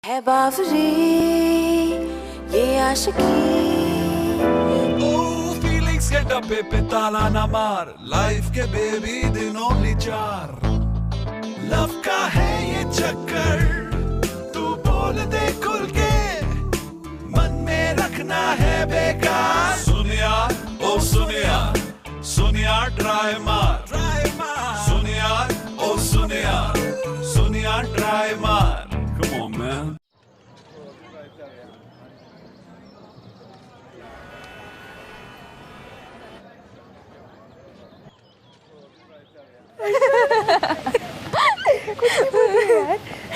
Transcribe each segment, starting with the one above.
है बावरी ये आशिकी फीलिंग्स के डब्बे पे ताला ना मार, लाइफ के बेबी दिनों ही चार। लव का है ये चक्कर, तू बोल दे खुल के, मन में रखना है बेकार। सुन यार ओ सुन यार, सुन यार ट्राई मार, सुन यार ओ सुन यार ट्राई मार। Come on man।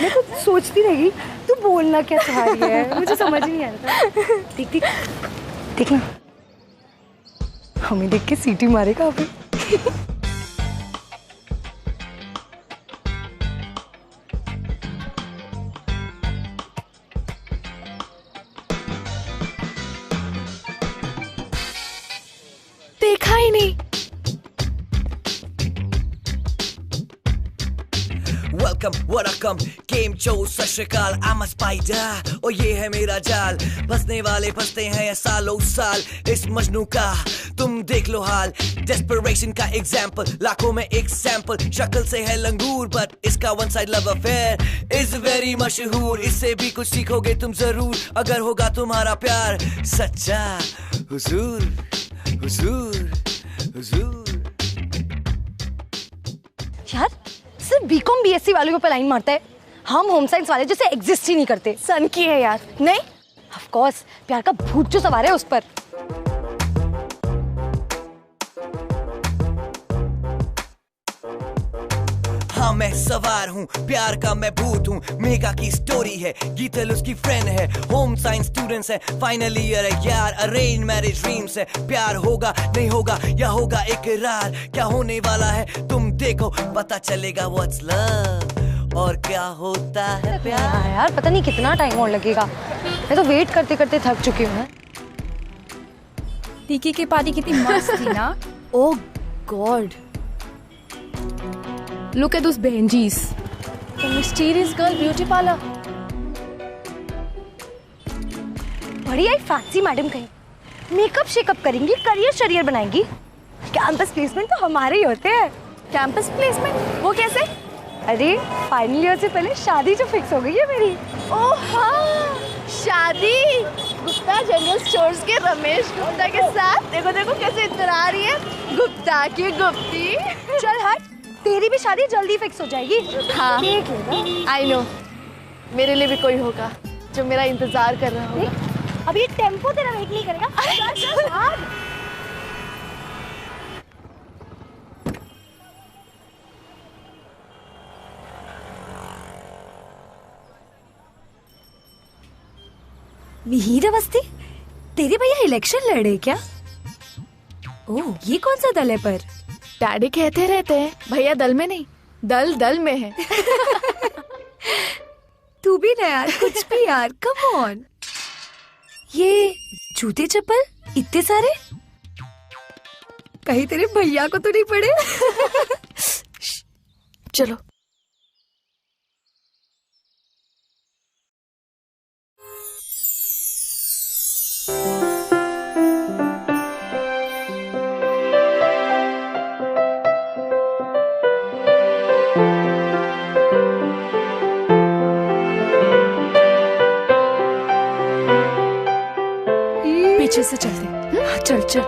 मैं कुछ सोचती रही, तू बोलना क्या चाह रही है मुझे समझ ही नहीं आ रहा। देख देख देख ना, हमें देख के सीटी मारेगा अभी। देखा ही नहीं। Welcome, welcome, game show, सत श्री अकाल, I'm a spider, और ये है मेरा जाल। फंसने वाले फंसते हैं सालों साल इस मजनू का, तुम देख लो हाल। Desperation का example, लाखों में एक sample, शक्ल से है लंगूर but इसका one side love affair is very मशहूर। इससे भी कुछ सीखोगे तुम जरूर अगर होगा तुम्हारा प्यार सच्चा। हुजूर हुजूर हुजूर। यार सिर्फ बीकॉम बीएससी वालों पे लाइन मारता है, हम होम साइंस वाले जैसे एग्जिस्ट ही नहीं करते। सन की है यार। नहीं ऑफ कोर्स, प्यार का भूत जो सवार है उस पर। हाँ मैं सवार हूँ, प्यार का मैं भूत हूँ। मेगा की स्टोरी है, गीतल उसकी फ्रेंड है, होम साइंस स्टूडेंट्स है, फाइनल ईयर है यार। अरेंज मैरिज ड्रीम्स है, प्यार होगा नहीं होगा या होगा इकरार। क्या होने वाला है तुम देखो, पता चलेगा व्हाट्स लव और क्या होता है प्यार। यार पता नहीं कितना टाइम और लगेगा, मैं तो वेट करते करते थक चुकी हूँ। टीकी की पार्टी कितनी मस्त थी ना। ओह God, Look at those Benjis. The mysterious girl beauty parlor. बड़ी आई फैंसी मैडम कहीं, मेकअप शेकअप करेंगी, करियर शरियर बनाएंगी। कैंपस प्लेसमेंट तो हमारे ही होते हैं। कैंपस प्लेसमेंट वो कैसे? अरे फाइनल ईयर से पहले शादी जो फिक्स हो गई है मेरी। ओह हाँ, शादी गुप्ता जनरल स्टोर्स के रमेश गुप्ता के साथ। देखो देखो कैसे इधर आ रही है, गुप्ता की गुप्ती। चल हट, तेरी भी शादी जल्दी फिक्स हो जाएगी। हाँ देख लेना। आई नो, मेरे लिए भी कोई होगा जो मेरा इंतजार कर रहा होगा। अब ये टेम्पो तेरा वेट नहीं करेगा। चल भाग। मिहिर अवस्थी, तेरे भैया इलेक्शन लड़े क्या? ओह, ये कौन सा दल है पर? डैडी कहते रहते हैं भैया दल में नहीं, दल दल में है। तू भी ना यार, कुछ भी यार, कम ऑन। ये जूते चप्पल इतने सारे, कहीं तेरे भैया को तो नहीं पड़े? चलो पीछे से चलते हैं। हाँ, चल चल।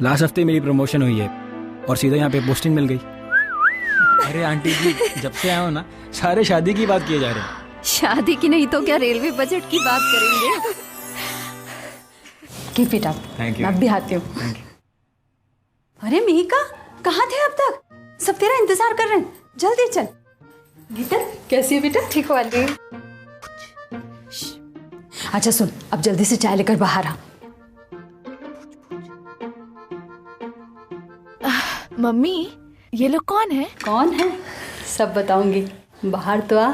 लास्ट हफ्ते मेरी प्रमोशन हुई है और सीधा यहाँ पे पोस्टिंग मिल गई। अरे आंटी जी, जब से आया हो ना सारे शादी की बात किए जा रहे हैं। शादी की नहीं तो क्या रेलवे बजट की बात करेंगे। Keep it up. Thank you. मैं भी आती हूँ। अरे मिहिका, कहाँ थे अब तक? सब तेरा इंतजार कर रहे हैं, जल्दी चल। गीता कैसी है बेटा? ठीक हो आंटी? अच्छा सुन, अब जल्दी से चाय लेकर बाहर आ। मम्मी ये लोग कौन है? कौन है सब बताऊंगी, बाहर तो आ,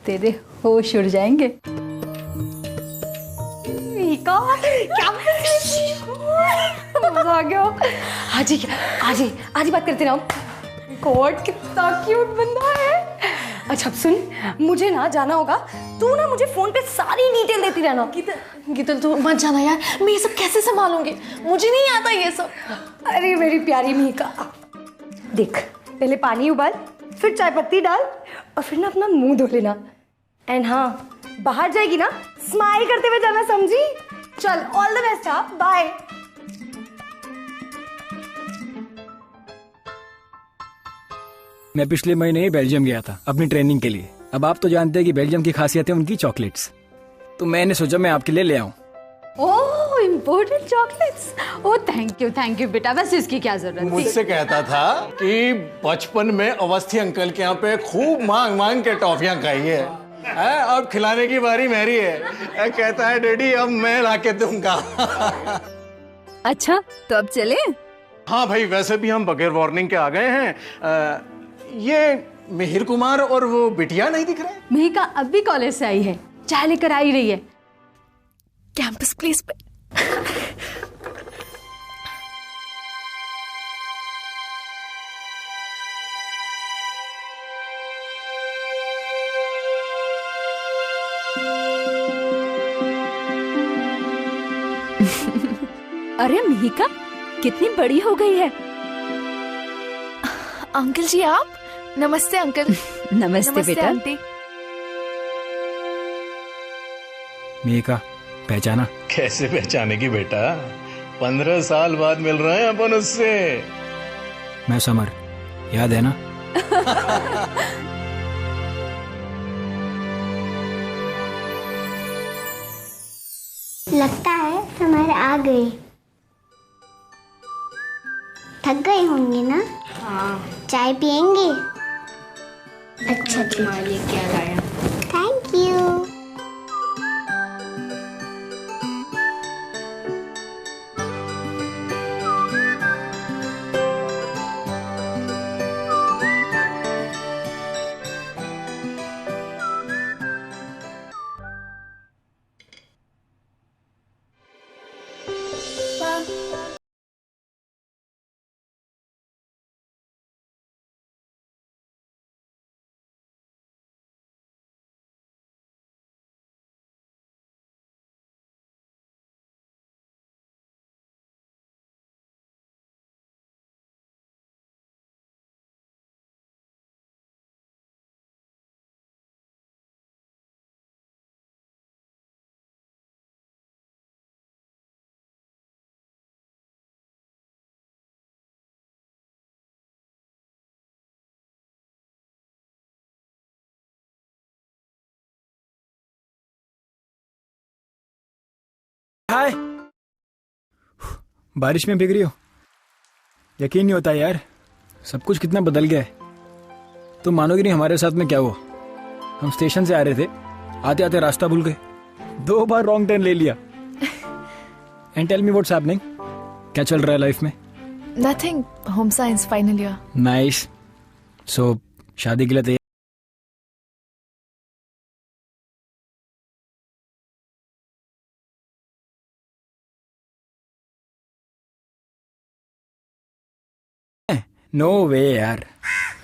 तेरे होश उड़ जाएंगे। क्या मजा आ गया। आज ही बात करते ना। गॉड कितना क्यूट बंदा है। अच्छा अब सुन, मुझे ना जाना होगा, तू ना मुझे फोन पे सारी डिटेल देती रहना। गीतल तू मत जाना यार, मैं ये सब कैसे संभालूंगी, मुझे नहीं आता ये सब। अरे मेरी प्यारी मीका, देख पहले पानी उबाल, फिर चाय पत्ती डाल और फिर ना अपना मुंह धो लेना। एंड हाँ, बाहर जाएगी ना स्माइल करते हुए जाना, समझी? चल ऑल द बेस्ट। हाँ बाय। मैं पिछले महीने ही बेल्जियम गया था अपनी ट्रेनिंग के लिए। अब आप तो जानते हैं कि बेल्जियम की खासियत है उनकी चॉकलेट्स, तो मैंने सोचा मैं आपके लिए ले आऊं। Oh imported chocolates. Oh thank you बेटा, बस इसकी क्या जरूरत थी। मुझसे कहता था कि बचपन में अवस्थी अंकल के यहाँ पे खूब मांग के टॉफियां खाई है, अब खिलाने की बारी मेरी है। कहता है डैडी अब मैं लाके दूंगा। अच्छा तो अब चले? हाँ भाई, वैसे भी हम बगैर वार्निंग के आ गए हैं। ये मिहिर कुमार और वो बिटिया नहीं दिख रहे? मिहिका अब भी कॉलेज से आई है, चाय लेकर आई रही है कैंपस प्लेस पे। अरे मिहिका कितनी बड़ी हो गई है। अंकल जी आप? नमस्ते अंकल। नमस्ते बेटा। आंटी। मीका पहचाना? कैसे पहचानेगी बेटा, 15 साल बाद मिल रहे हैं अपन उससे। मैं समर, याद है ना? लगता है समर आ गई। थक गई होंगी ना? हाँ। चाय पियेंगे? अच्छा तुम्हारे लिए क्या लाया? Thank you. हाय, बारिश में भीग रही हो? यकीन नहीं होता यार, सब कुछ कितना बदल गया है। तुम मानोगे नहीं हमारे साथ में क्या हुआ। हम स्टेशन से आ रहे थे, आते आते रास्ता भूल गए, 2 बार रॉन्ग टर्न ले लिया। And tell me what's happening, क्या चल रहा है लाइफ में? Nothing, home science final year. Nice. So शादी के लिए तैयार? नो वे यार,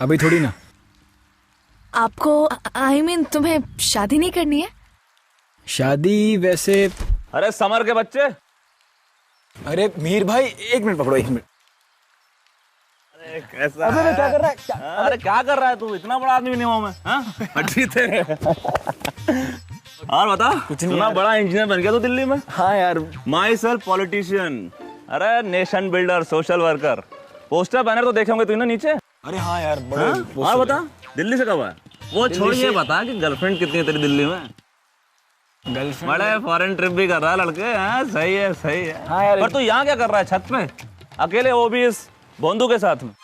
अभी थोड़ी ना। आपको आई मीन तुम्हें शादी नहीं करनी है? शादी वैसे। अरे समर के बच्चे। अरे मीर भाई 1 मिनट पकड़ो, 1 मिनट। अरे कैसा अबे है? क्या कर रहा है? अरे क्या कर रहा है तू, इतना बड़ा आदमी नहीं हुआ मैं। हटी तेरे। और बता, कुछ नहीं इतना यार। बड़ा इंजीनियर बन गया तू दिल्ली में? हाँ यार। माई सेल्फ पॉलिटिशियन, अरे nation builder, social worker. Poster banner तो देखे होंगे तू ना नीचे। अरे हाँ यार, बड़े और बता, दिल्ली से कब आया? वो छोड़, ये बता कि गर्लफ्रेंड कितनी है तेरी दिल्ली में? गर्लफ्रेंड बड़े फॉरेन ट्रिप भी कर रहा है लड़के। सही है सही है। हाँ यार। पर तू यहाँ क्या कर रहा है छत पे अकेले, वो भी इस बोंदू के साथ में?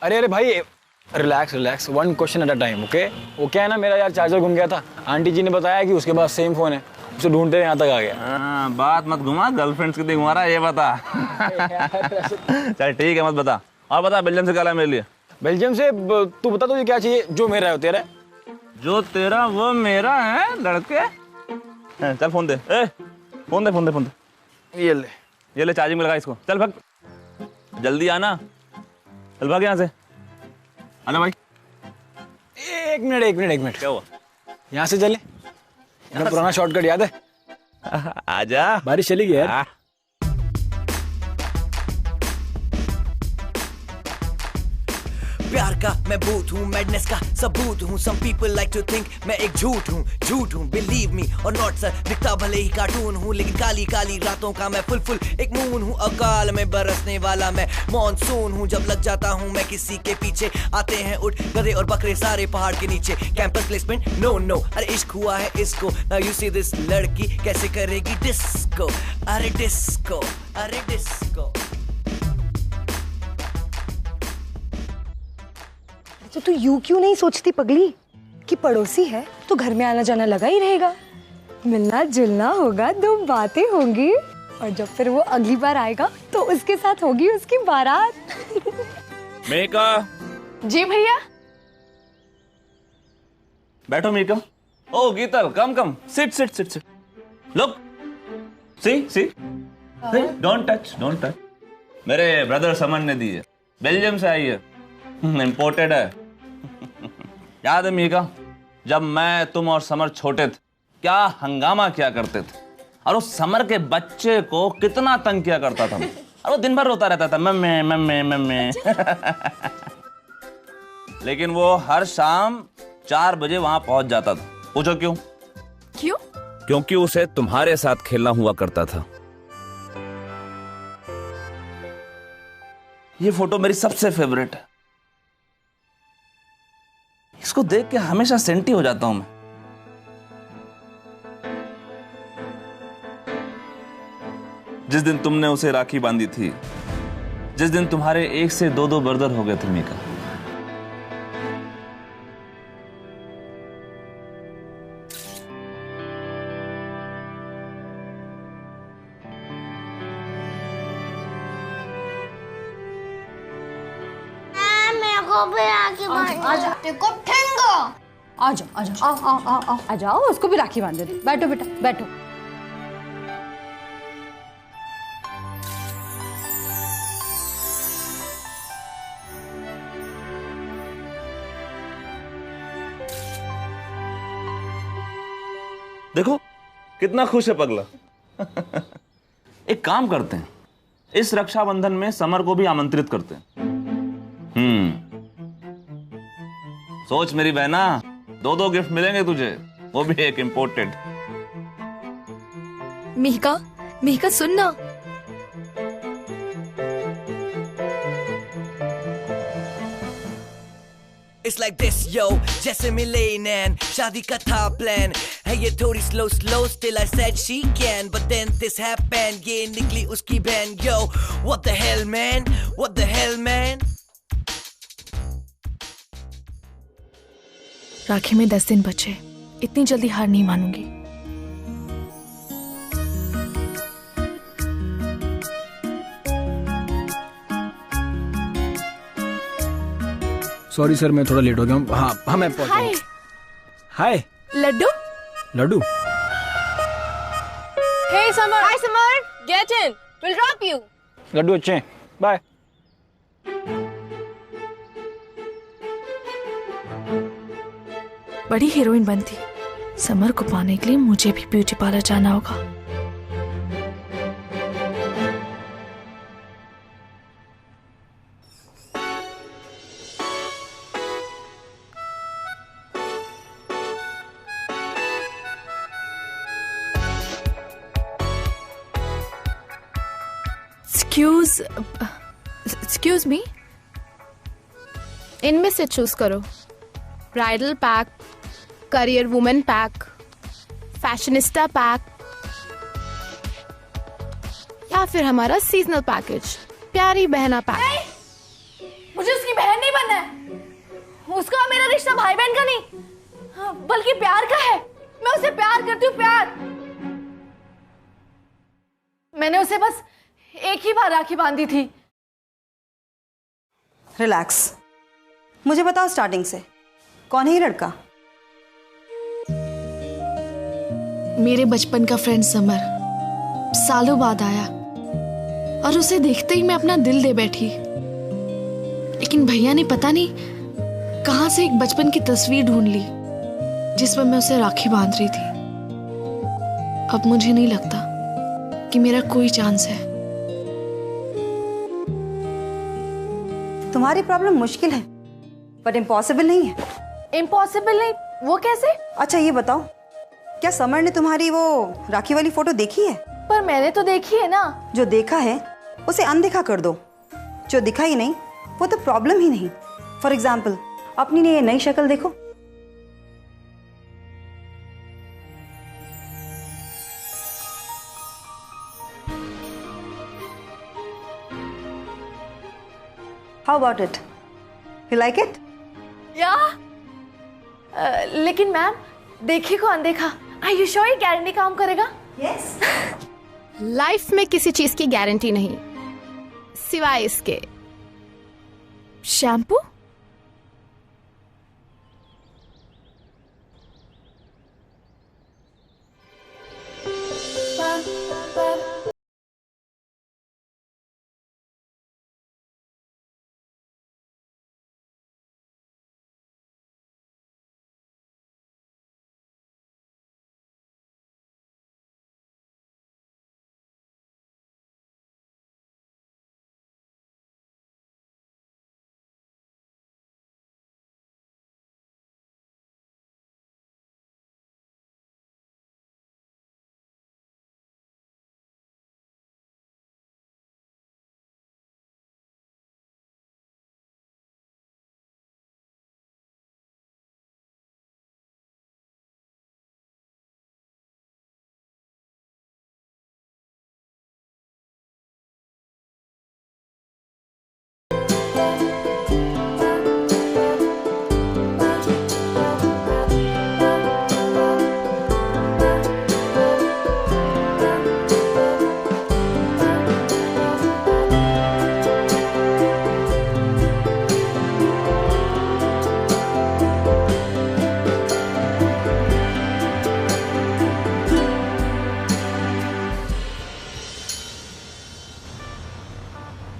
अरे भाई relax, 1 question at a time, okay? वो क्या है ना, मेरा यार चार्जर गुम गया था। आंटी जी ने बताया कि उसके पास सेम फोन है, उसे ढूंढते यहाँ तक आ गया। हाँ, बात मत घुमा, गर्लफ्रेंड्स कितनी घुमा रहा है ये बता। चल ठीक है, मत बता। और बता, बेल्जियम से क्या लाया मेरे लिए? बेल्जियम से तू बता, तुझे क्या चाहिए? जो मेरा है वो तेरा है। जो तेरा वो मेरा है लड़के। चल फोन दे, फोन दे। ये ले, ये ले चार्जिंग में लगा इसको। चल भाग, जल्दी आना, चल भाग यहाँ से, आना भाई। एक मिनट। क्या हुआ? यहाँ से चले, यहाँ पुराना शॉर्टकट याद है? आजा। बारिश चली गई यार। प्यार का मैं भूत हूँ, मैडनेस का सबूत हूँ। Some people like to think मैं एक झूठ हूँ, believe me or not sir। दिखता भले ही कार्टून हूँ, लेकिन काली काली रातों का मैं फुल एक मून हूँ। अकाल में बरसने वाला मैं मॉनसून हूँ। जब लग जाता हूँ मैं किसी के पीछे, आते हैं उठ गधे और बकरे सारे पहाड़ के नीचे। कैंपस प्लेसमेंट नो, अरे इश्क हुआ है इसको। Now you see this लड़की कैसे करेगी डिस्को, अरे डिस्को। तो तू यूं क्यों नहीं सोचती पगली कि पड़ोसी है तो घर में आना जाना लगा ही रहेगा, मिलना जुलना होगा, 2 बातें होंगी, और जब फिर वो अगली बार आएगा तो उसके साथ होगी उसकी बारात। मेका। जी भैया। बैठो मेकम। ओ गीतल, come sit. Look, see don't touch. मेरे ब्रदर समन ने दी है, बेल्जियम से आई है, इम्पोर्टेड है। याद है मीका, जब मैं तुम और समर छोटे थे क्या हंगामा किया करते थे, और उस समर के बच्चे को कितना तंग किया करता था, और वो दिन भर रोता रहता था मम्मी। लेकिन वो हर शाम 4 बजे वहां पहुंच जाता था। पूछो क्यों? क्योंकि उसे तुम्हारे साथ खेलना हुआ करता था। ये फोटो मेरी सबसे फेवरेट है, इसको देख के हमेशा सेंटी हो जाता हूं मैं। जिस दिन तुमने उसे राखी बांधी थी, जिस दिन तुम्हारे 1 से 2 ब्रदर हो गए थे मीका, आ जाओ, उसको भी राखी बांध दे। बैठो बेटा, बैठो। देखो कितना खुश है पगला। एक काम करते हैं, इस रक्षाबंधन में समर को भी आमंत्रित करते हैं। सोच मेरी बहना, 2 गिफ्ट मिलेंगे तुझे, वो भी एक इम्पोर्टेड। मिहिका सुन ना। It's like this yo, जैसे मिले नैन, शादी का था प्लान है ये थोड़ी slow still I said she can, but then this happened, ये निकली उसकी बहन। Yo what the hell man। राखी में 10 दिन बचे, इतनी जल्दी हार नहीं मानूंगी। सॉरी सर, मैं थोड़ा लेट हो गया हूँ। हाँ मैं पहुंचा हूँ। हाय Laddu. Hey Samar, get in, we'll drop you। Laddu अच्छे हैं, बाय। बड़ी हीरोइन बनती, समर को पाने के लिए मुझे भी ब्यूटी पार्लर जाना होगा। एक्सक्यूज मी, इनमें से चूज करो, bridal pack, career women pack, fashionista pack, या फिर हमारा सीजनल पैकेज प्यारी बहना पैक। मुझे उसकी बहन नहीं बनना है, उसका मेरा रिश्ता भाई बहन का नहीं बल्कि प्यार का है। मैं उसे प्यार करती हूँ, प्यार। मैंने उसे बस एक ही बार राखी बांधी थी। रिलैक्स, मुझे बताओ स्टार्टिंग से, कौन है ये लड़का? मेरे बचपन का फ्रेंड समर, सालों बाद आया। और उसे देखते ही मैं अपना दिल दे बैठी। लेकिन भैया ने पता नहीं कहां से एक बचपन की तस्वीर ढूंढ ली जिसमें मैं उसे राखी बांध रही थी। अब मुझे नहीं लगता कि मेरा कोई चांस है। तुम्हारी प्रॉब्लम मुश्किल है पर इम्पॉसिबल नहीं है। इम्पॉसिबल नहीं? वो कैसे? अच्छा ये बताओ, क्या समर ने तुम्हारी वो राखी वाली फोटो देखी है? पर मैंने तो देखी है ना। जो देखा है उसे अनदेखा कर दो, जो दिखा ही नहीं वो तो प्रॉब्लम ही नहीं। फॉर एग्जाम्पल अपनी ये नई शक्ल देखो। How about it? You like it? या लेकिन मैम, देखी को अनदेखा, Are you sure ये गारंटी काम करेगा? Yes. लाइफ में किसी चीज की गारंटी नहीं सिवाय इसके शैम्पू।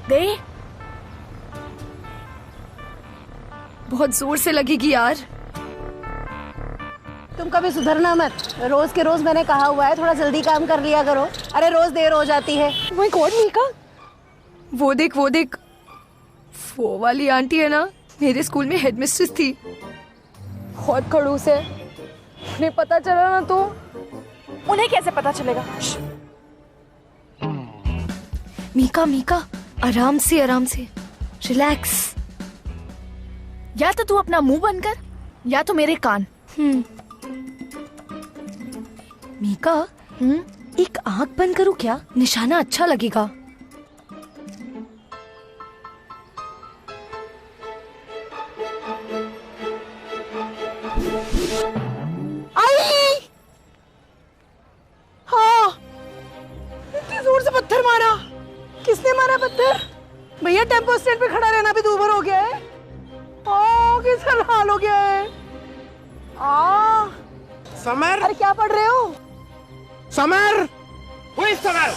दे, बहुत जोर से लगेगी यार। तुम कभी सुधरना मत। रोज के रोज मैंने कहा हुआ है थोड़ा जल्दी काम कर लिया करो। अरे रोज देर हो जाती है। वो कौन मीका? वो देख वो वाली आंटी है ना, मेरे स्कूल में हेडमिस्ट्रेस थी। बहुत खड़ूस है। उन्हें पता चला ना तो। उन्हें कैसे पता चलेगा? मीका आराम से रिलैक्स। या तो तू अपना मुंह बंद कर या तो मेरे कान। मीका, एक आंख बंद करूं क्या? निशाना अच्छा लगेगा। आई! हाँ, इतनी जोर से पत्थर मारा। किसने मारा पत्थर? भैया टेम्पो स्टैंड पे खड़ा रहना भी दूभर हो गया है। किस हाल हो गया है। समर, अरे क्या पढ़ रहे हो? समर, वो इस समर।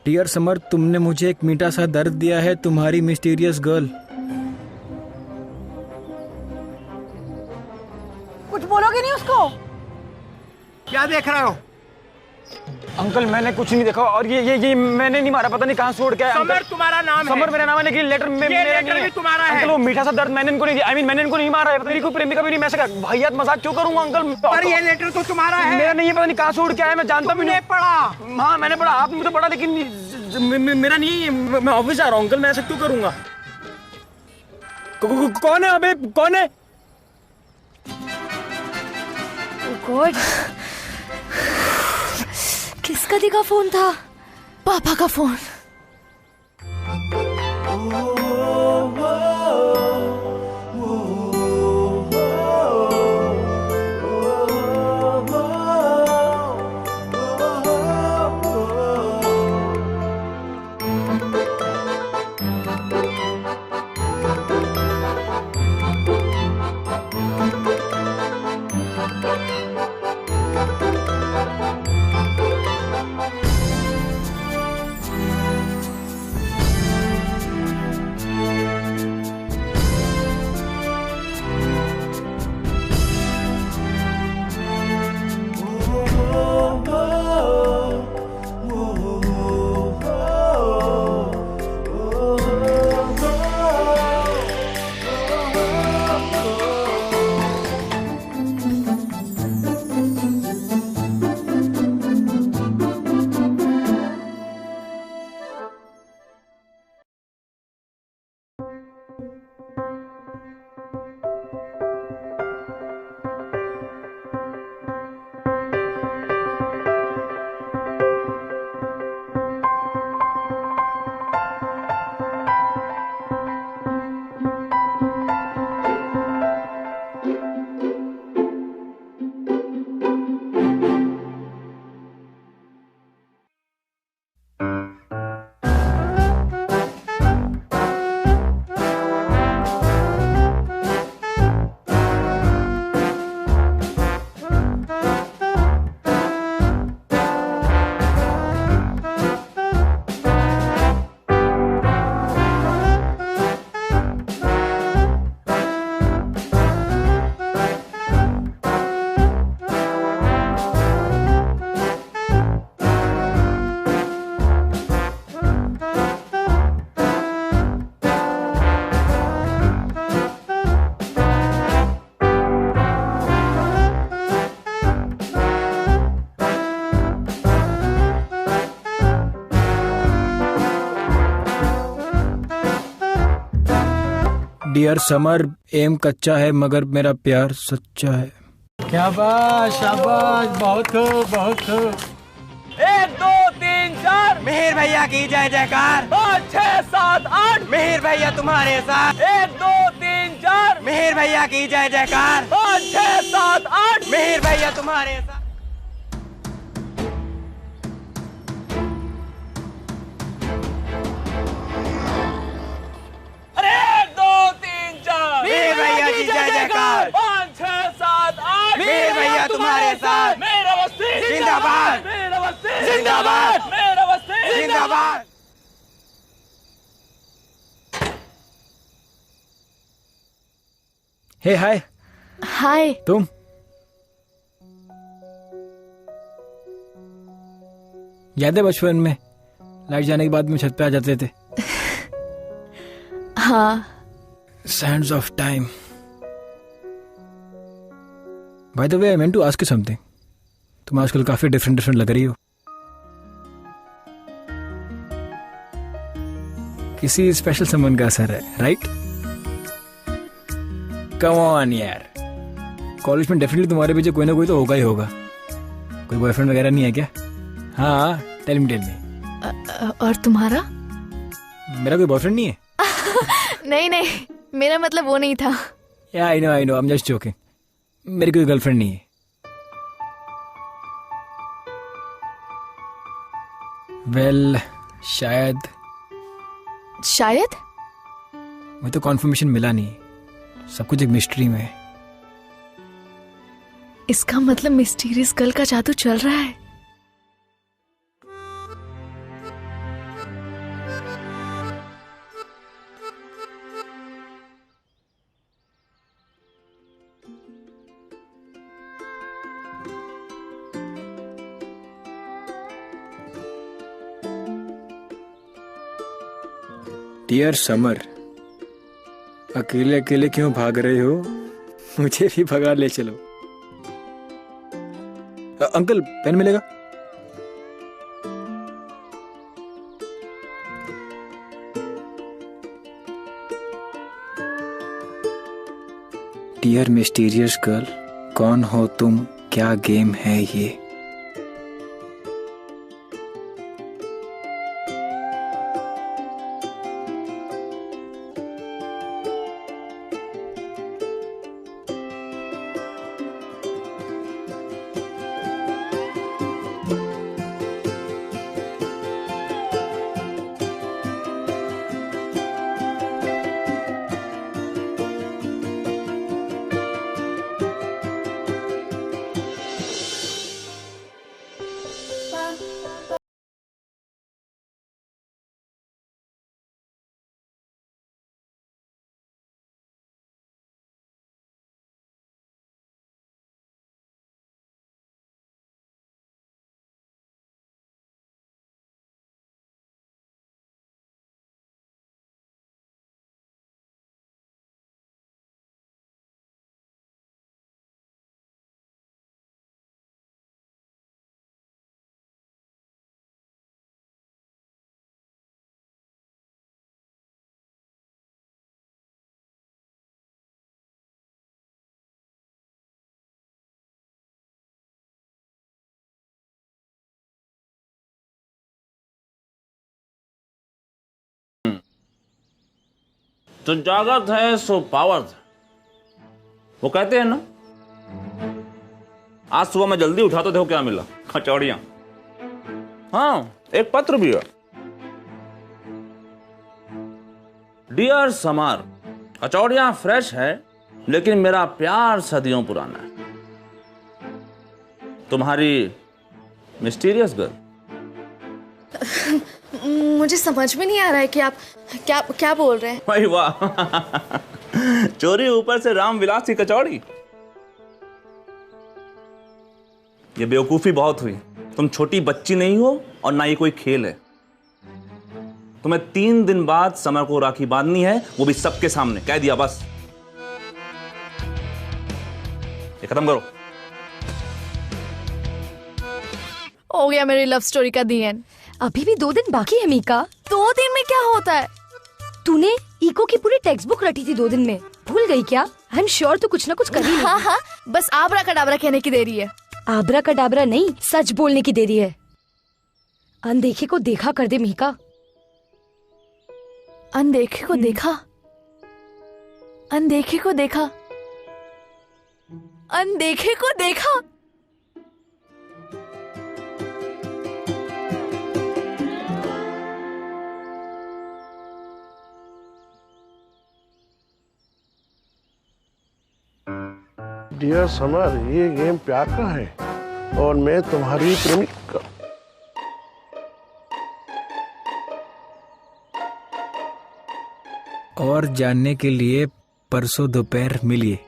डियर समर, तुमने मुझे एक मीठा सा दर्द दिया है, तुम्हारी मिस्टीरियस गर्ल। कुछ बोलोगे नहीं उसको? क्या देख रहे हो? अंकल मैंने कुछ नहीं देखा और ये मैंने नहीं मारा, पता नहीं कहाँ से उड़ गया। समर तुम्हारा नाम है। समर मेरा नाम है लेकिन लेटर में ये लेटर भी तुम्हारा है। अंकल वो मीठा सा दर्द मैंने इनको नहीं दिया। मैंने इनको नहीं मारा है। मेरी कोई प्रेमिका भी नहीं। मैं ऐसा भैया मजाक क्यों करूंगा अंकल? पर ये लेटर तो तुम्हारा है। मेरा नहीं है, पता नहीं कहाँ से उड़ के आया। मैं जानता भी नहीं। पढ़ा? हाँ मैंने पढ़ा, आपने तो पढ़ा लेकिन मेरा नहीं है। मैं ऑफिस जा रहा हूँ अंकल, मैं ऐसा क्यों करूंगा? कौन है? अबे कौन है? गॉड, किसका दिखा फोन था? पापा का फोन। डियर समर, एम कच्चा है मगर मेरा प्यार सच्चा है। क्या बात, शाबाश, बहुत खूब, बहुत खूब। 1 2 3 4 मिहिर भैया की जय जयकार। 5 6 7 8 मिहिर भैया तुम्हारे साथ। 1 2 3 4 मिहिर भैया की जय जयकार। 5 6 7 8 मिहिर भैया तुम्हारे साथ। अरे 1 2 3 4 मिहिर भैया की जय जयकार। 5 6 7 8 मिहिर भैया तुम्हारे साथ। मेरा बस्ती जिंदाबाद। मेरा बस्ती जिंदाबाद। मेरा बस्ती जिंदाबाद। हे हाय। हाय। तुम याद है बचपन में लाइट जाने के बाद में छत पे आ जाते थे? हाँ। Sands of time. By the way, I meant to ask you something. तुम आजकल काफी डिफरेंट लग रही हो। किसी स्पेशल समवन का असर है, राइट? कम ऑन यार, कॉलेज में डेफिनेटली तुम्हारे पीछे कोई ना कोई तो होगा ही होगा। कोई बॉयफ्रेंड वगैरह नहीं है क्या? हाँ, टेल मी। और तुम्हारा? मेरा कोई बॉयफ्रेंड नहीं है। नहीं, मेरा मतलब वो नहीं था। या I know, I am just joking. मेरी कोई गर्लफ्रेंड नहीं है। वेल, शायद मुझे तो कॉन्फर्मेशन मिला नहीं। सब कुछ एक मिस्ट्री में है। इसका मतलब मिस्टीरियस गर्ल का जादू चल रहा है। डियर समर, अकेले अकेले क्यों भाग रहे हो? मुझे भी भगा ले चलो। अंकल, पेन मिलेगा? डियर मिस्टीरियस गर्ल, कौन हो तुम? क्या गेम है ये? तो जागत है सो पावर है, वो कहते हैं ना। आज सुबह मैं जल्दी उठा तो देखो क्या मिला, कचौड़ियां। हाँ, एक पत्र भी है। डियर समर, कचौड़ियां फ्रेश है लेकिन मेरा प्यार सदियों पुराना है। तुम्हारी मिस्टीरियस गर्ल। मुझे समझ में नहीं आ रहा है कि आप क्या बोल रहे हैं। भाई वाह, चोरी ऊपर से राम विलास की कचौड़ी। ये बेवकूफी बहुत हुई। तुम छोटी बच्ची नहीं हो और ना ये कोई खेल है। तुम्हें 3 दिन बाद समर को राखी बांधनी है, वो भी सबके सामने। कह दिया बस, ये खत्म करो। हो गया मेरी लव स्टोरी का दी एंड। अभी भी 2 दिन बाकी है मीका। 2 दिन में क्या होता है? तूने इको की पूरी टेक्स्ट बुक रटी थी 2 दिन में, भूल गई क्या? आई एम श्योर तो कुछ ना कुछ कर ही हाँ हाँ, बस आबरा कडाबरा कहने की देरी है। आबरा कडाबरा नहीं, सच बोलने की देरी है। अनदेखे को देखा कर दे मिहिका। अनदेखे को देखा, अनदेखे को देखा, अनदेखे को देखा। डियर समर, ये गेम प्यार का है और मैं तुम्हारी प्रेमिका। और जानने के लिए परसों दोपहर मिलिए।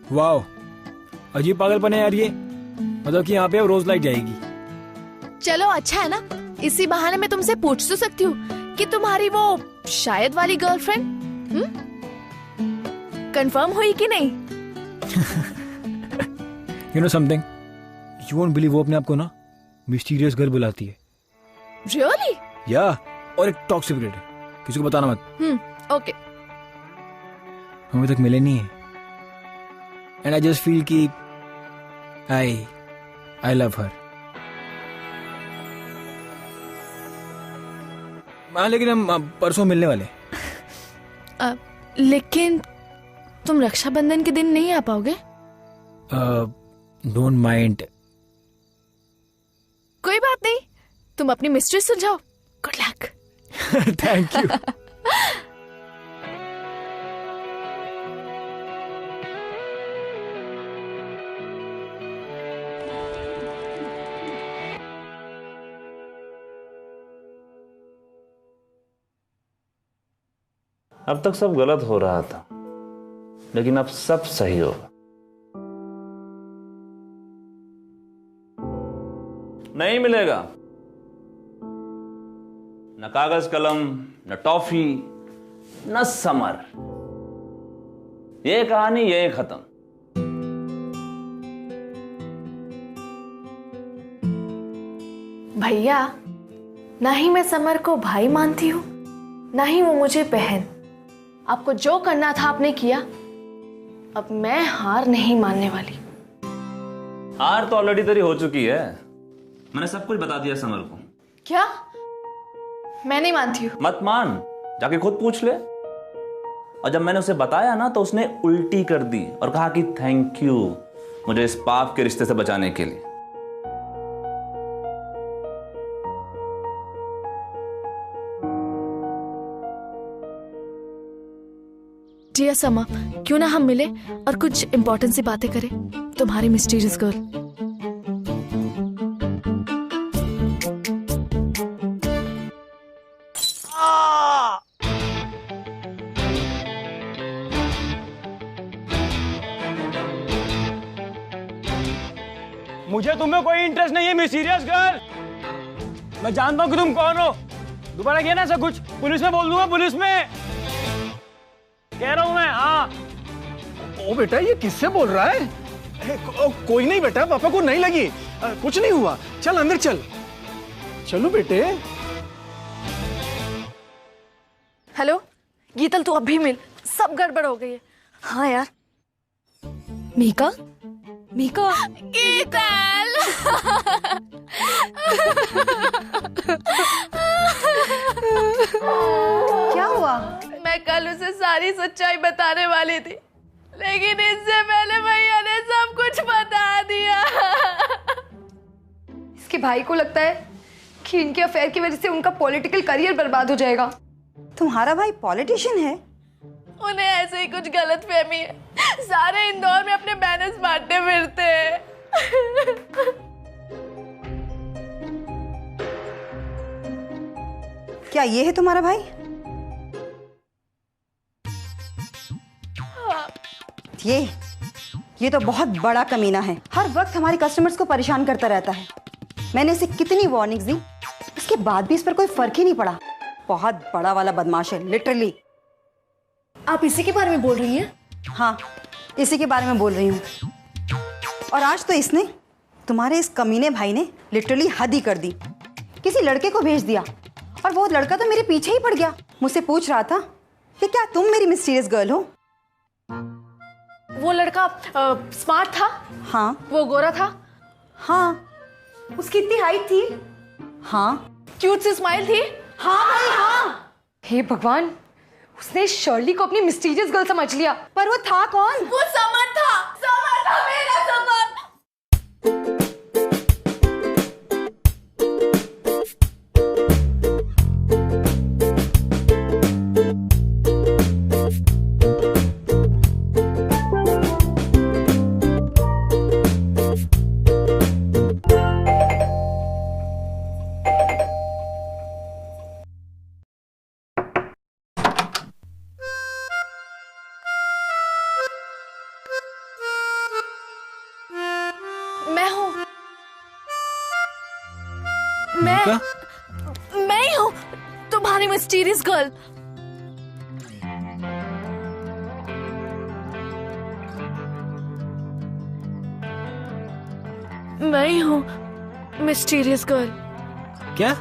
वाह, अजीब पागलपन है यार ये। मतलब कि यहाँ पे अब रोज लाइट जाएगी। चलो अच्छा है ना, इसी बहाने मैं तुमसे पूछ तो सकती हूँ कि तुम्हारी वो शायद वाली गर्लफ्रेंड कंफर्म हुई कि नहीं? You know something, you won't believe, वो अपने आप को ना मिस्टीरियस गर्ल बुलाती है। रियली? या, और एक टॉप सीक्रेट है, किसी को बताना मत। ओके। हम अभी तक मिले नहीं है। And I just feel कि I love her. हाँ, लेकिन हम परसों मिलने वाले। लेकिन तुम रक्षाबंधन के दिन नहीं आ पाओगे? Don't mind. कोई बात नहीं, तुम अपनी मिस्ट्री सुलझाओ। Good luck. Thank you. अब तक सब गलत हो रहा था, लेकिन अब सब सही होगा। नहीं मिलेगा न कागज कलम, न टॉफी, न समर। ये कहानी यही खत्म। भैया, ना ही मैं समर को भाई मानती हूँ, ना ही वो मुझे बहन। आपको जो करना था आपने किया। अब मैं हार नहीं मानने वाली। हार तो ऑलरेडी तेरी हो चुकी है। मैंने सब कुछ बता दिया समर को। क्या? मैं नहीं मानती हूँ। मत मान, जाके खुद पूछ ले। और जब मैंने उसे बताया ना, तो उसने उल्टी कर दी और कहा कि थैंक यू मुझे इस पाप के रिश्ते से बचाने के लिए। डियर समा, क्यों ना हम मिले और कुछ इंपॉर्टेंट सी बातें करें, तुम्हारी मिस्टीरियस गर्ल। मुझे तुम्हें कोई इंटरेस्ट नहीं है मिस्टीरियस गर्ल। मैं जानता हूँ कि तुम कौन हो। दोबारा किया ना ऐसा कुछ, पुलिस में बोल दूंगा, पुलिस में कह रहा हूं मैं। हाँ। ओ बेटा, ये किससे बोल रहा है? कोई नहीं बेटा, पापा को नहीं लगी, कुछ नहीं हुआ। चल अंदर चल। चलो बेटे। हेलो गीतल, तू अभी मिल, सब गड़बड़ हो गई है। हाँ यार। मिहिका, मिहिका। गीतल। क्या हुआ? मैं कल उसे सारी सच्चाई बताने वाली थी, लेकिन इससे पहले भैया ने सब कुछ बता दिया। इसके भाई को लगता है कि इनके अफेयर की वजह से उनका पॉलिटिकल करियर बर्बाद हो जाएगा। तुम्हारा भाई पॉलिटिशियन है? उन्हें ऐसे ही कुछ गलतफहमी है। सारे इंदौर में अपने बैनर्स बांटते फिरते हैं। क्या ये है तुम्हारा भाई? ये तो बहुत बड़ा कमीना है, हर वक्त हमारे कस्टमर्स को परेशान करता रहता है। मैंने इसे कितनी वार्निंग्स दी, उसके बाद भी इस पर कोई फर्क ही नहीं पड़ा। बहुत बड़ा वाला बदमाश है, लिटरली। आप इसी के बारे में बोल रही हैं? हाँ, इसी के बारे में बोल रही हूँ। और आज तो इसने, तुम्हारे इस कमीने भाई ने लिटरली हद ही कर दी। किसी लड़के को भेज दिया और वो लड़का तो मेरे पीछे ही पड़ गया। मुझसे पूछ रहा था कि क्या तुम मेरी मिस्टीरियस गर्ल हो? वो लड़का स्मार्ट था? हाँ। वो गोरा था? हाँ। उसकी इतनी हाइट थी? हाँ। क्यूट सी स्माइल थी? हाँ भाई हाँ। हे भगवान, उसने शर्ली को अपनी मिस्टीरियस गर्ल समझ लिया। पर वो था कौन? वो समर था। समर था, मेरा समर। मैं हूँ, मैं ही हूँ तुम्हारी मिस्टीरियस गर्ल। मैं ही हूँ मिस्टीरियस गर्ल। क्या?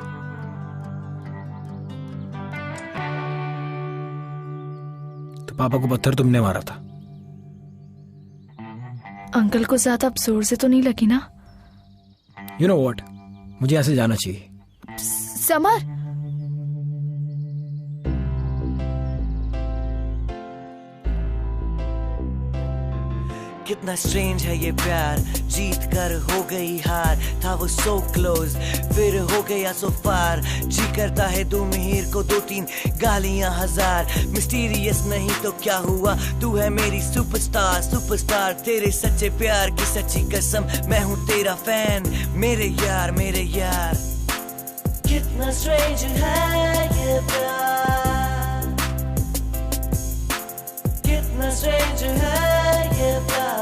तो पापा को पत्थर तुमने मारा था? अंकल को ज्यादा अब जोर से तो नहीं लगी ना? You know what? मुझे यहाँ से जाना चाहिए। समर, कितना स्ट्रेंज है ये प्यार, जीत कर हो गई हार, था वो सो क्लोज फिर हो गया सो फार। जी करता है दो मिहिर को दो तीन गालियां हजार। मिस्टीरियस नहीं तो क्या हुआ, तू है मेरी सुपरस्टार। सुपरस्टार तेरे सच्चे प्यार की सच्ची कसम, मैं हूँ तेरा फैन मेरे यार मेरे यार। कितना स्ट्रेंज है ये प्यार, कितना स्ट्रेंज है ये प्यार।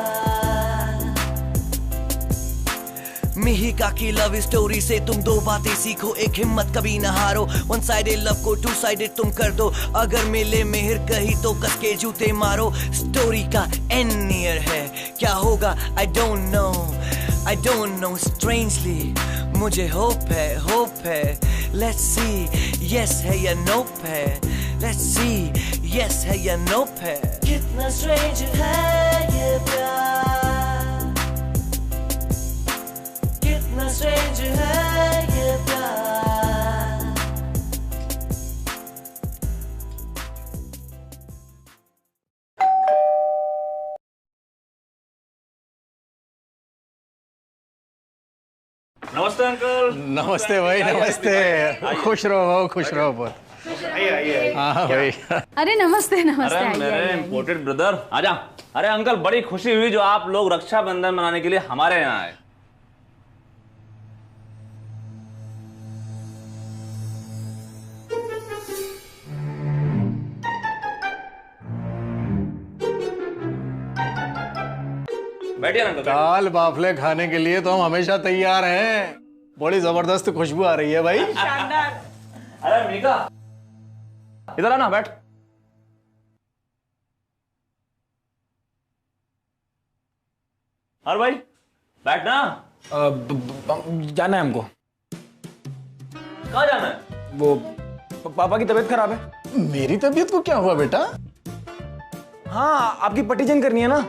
मिहिका की लव स्टोरी से तुम दो बातें सीखो, एक हिम्मत कभी ना हारो। वन साइडेड लव को टू साइडेड तुम कर दो, अगर मिले मिहिर कहीं तो कसके जूते मारो। स्टोरी का एंड नियर है, क्या होगा आई डोंट नो स्ट्रेंजली मुझे होप है लेट्स सी यस है या नोप है, लेट्स सी यस है या नोप है। कितना स्ट्रेंज है ये प्यार, कितना स्ट्रेंज है ये प्यार। नमस्ते अंकल। नमस्ते भाई, नमस्ते। खुश रहो भाऊ, खुश रहो बहुत। हाँ भाई। अरे नमस्ते नमस्ते। अरे मेरे इम्पोर्टेड ब्रदर, आजा। अरे अंकल, बड़ी खुशी हुई जो आप लोग रक्षाबंधन मनाने के लिए हमारे यहाँ आए। बैठिए अंकल। दाल बाफले खाने के लिए तो हम हमेशा तैयार हैं। बड़ी जबरदस्त खुशबू आ रही है भाई। अरे मीका, इधर आना, बैठ। और भाई बैठ ना। जाना है हमको। कहाँ जाना है? वो पापा की तबीयत खराब है। मेरी तबीयत को क्या हुआ बेटा? हाँ, आपकी पट्टी चेंज करनी है ना।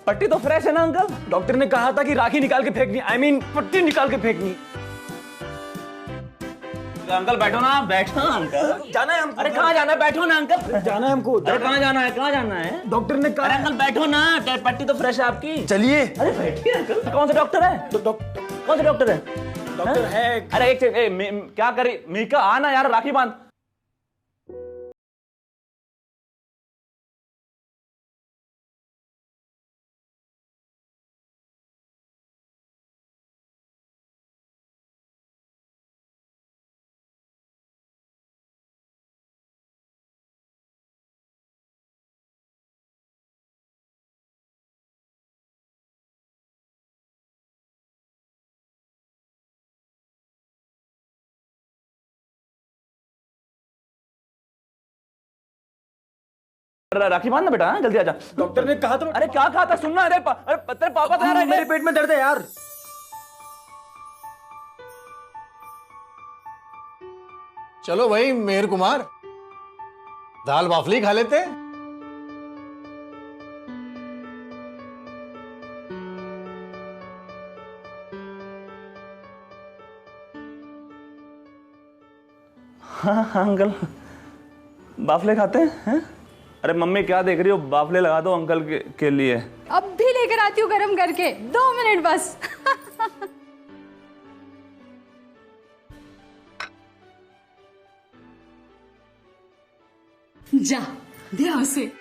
पट्टी तो फ्रेश है ना अंकल? डॉक्टर ने कहा था कि राखी निकाल के फेंकनी, आई मीन पट्टी निकाल के फेंकनी। अंकल बैठो ना, बैठो अंकल। जाना है हमको। अरे कहाँ जाना है? बैठो ना अंकल। जाना है हमको। अरे कहाँ जाना है? कहाँ जाना है? डॉक्टर ने कहा। अरे अंकल बैठो ना, पट्टी तो फ्रेश है आपकी। चलिए। अरे बैठिए अंकल। कौन सा डॉक्टर है? कौन सा डॉक्टर है? डॉक्टर है। अरे एक क्या करे मीका, आना यार, राखी बांध। राखी बांधना बेटा, हाँ? जल्दी आजा। डॉक्टर ने कहा तो। अरे क्या कहा था, सुनना। अरे तेरे पापा तो आ रहे हैं। मेरे पेट में दर्द है यार। चलो भाई मेहर कुमार, दाल बाफली खा लेते हैं। हाँ हाँ अंकल, बाफले खाते हैं? अरे मम्मी क्या देख रही हो, बाफले लगा दो अंकल के लिए। अब भी लेकर आती हूँ गरम करके, 2 मिनट बस। जा दे उसे।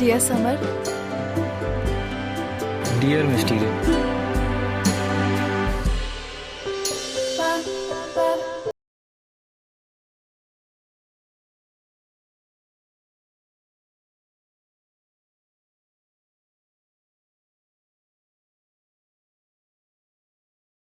Dear summer, dear mysterious.